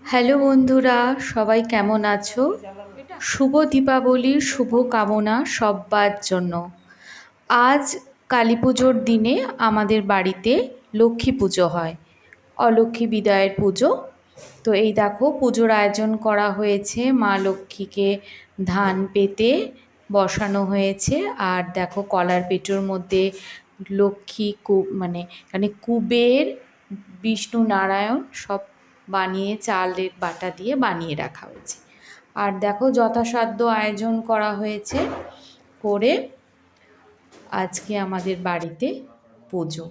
Hello বন্ধুরা, সবাই কেমন আছো? শুভ দীপাবলির শুভ কামনা সব্বার জন্য। আজ কালী পুজোর দিনে আমাদের বাড়িতে লক্ষ্মী পুজো হয়, অলক্ষ্মী বিদায়ের পুজো। তো এই দেখো পুজোর আয়োজন করা হয়েছে, মা লক্ষ্মীকে ধান পেতে বসানো হয়েছে। আর দেখো কলার পেটোর মধ্যে লক্ষ্মী মানে এখানে কুবের, বিষ্ণু নারায়ণ সব বানিয়ে চালের বাটা দিয়ে বানিয়ে রাখা হয়েছে। আর দেখো যথাসাধ্য আয়োজন করা হয়েছে করে আজকে আমাদের বাড়িতে পুজো।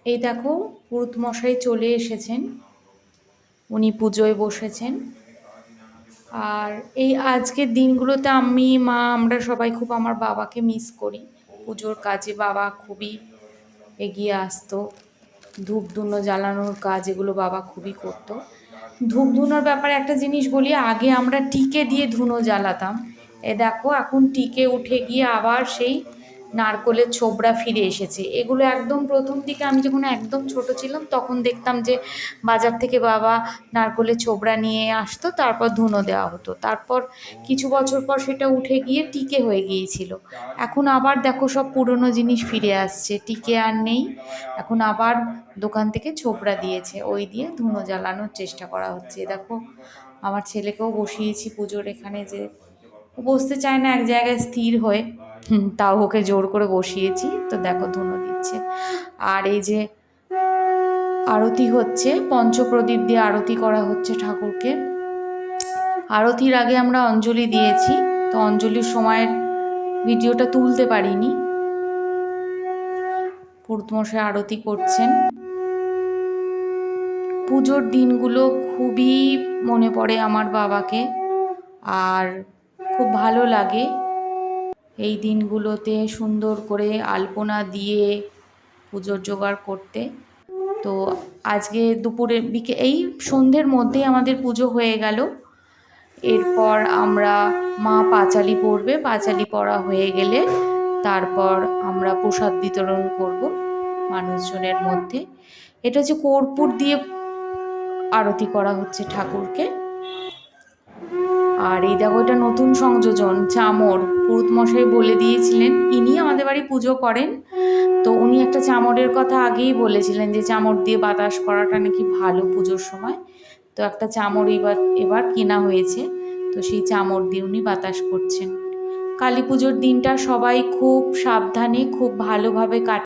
এই দেখো পুরোহিত মশাই চলে এসেছেন, উনি পুজোয় বসেছেন। আর এই আজকের দিনগুলোতে আমি মা আমরা সবাই খুব আমার বাবাকে মিস করি। পুজোর কাজে বাবা খুবই এগিয়ে আসতো, ধূপ ধুনো জ্বালানোর কাজ এগুলো বাবা খুবই করতো। ধূপ ধুনোর ব্যাপারে একটা জিনিস বলি, আগে আমরা টিকে দিয়ে ধুনো জ্বালাতাম, এ দেখো এখন টিকে উঠে গিয়ে আবার সেই নারকোলের ছোবড়া ফিরে এসেছে। এগুলো একদম প্রথম দিকে আমি যখন একদম ছোট ছিলাম তখন দেখতাম যে বাজার থেকে বাবা নারকোলের ছোবড়া নিয়ে আসতো, তারপর ধুনো দেওয়া হতো। তারপর কিছু বছর পর সেটা উঠে গিয়ে টিকে হয়ে গিয়েছিল। এখন আবার দেখো সব পুরনো জিনিস ফিরে আসছে, টিকে আর নেই, এখন আবার দোকান থেকে ছোবড়া দিয়েছে, ওই দিয়ে ধুনো জ্বালানোর চেষ্টা করা হচ্ছে। দেখো আমার ছেলেকেও বসিয়েছি পুজোর এখানে, যে বসতে চায় না এক জায়গায় স্থির হয়ে, তাও ওকে জোর করে বসিয়েছি। তো দেখো ধুনো দিচ্ছে। আর এই যে আরতি হচ্ছে, পঞ্চপ্রদীপ দিয়ে আরতি করা হচ্ছে ঠাকুরকে। আরতির আগে আমরা অঞ্জলি দিয়েছি, তো অঞ্জলির সময়ের ভিডিওটা তুলতে পারিনি। পুরোহিত মশাই আরতি করছেন। পুজোর দিনগুলো খুবই মনে পড়ে আমার বাবাকে, আর খুব ভালো লাগে এই দিনগুলোতে সুন্দর করে আলপনা দিয়ে পুজোর জোগাড় করতে। তো আজকে দুপুরে এই সন্ধ্যের মধ্যেই আমাদের পুজো হয়ে গেল। এরপর আমরা মা পাঁচালি পড়বে, পাঁচালি পড়া হয়ে গেলে তারপর আমরা প্রসাদ বিতরণ করব মানুষজনের মধ্যে। এটা হচ্ছে কর্পূর দিয়ে আরতি করা হচ্ছে ঠাকুরকে। আর এই দেখো এটা নতুন সংযোজন, চামর। পুরোহিত মশাই বলে দিয়েছিলেন, ইনি আমাদের বাড়ি পুজো করেন, তো উনি একটা চামরের কথা আগেই বলেছিলেন যে চামর দিয়ে বাতাস করাটা নাকি ভালো পুজোর সময়। তো একটা চামর এবার কেনা হয়েছে, তো সেই চামর দিয়ে উনি বাতাস করছেন। কালী পুজোর দিনটা সবাই খুব সাবধানে খুব ভালোভাবে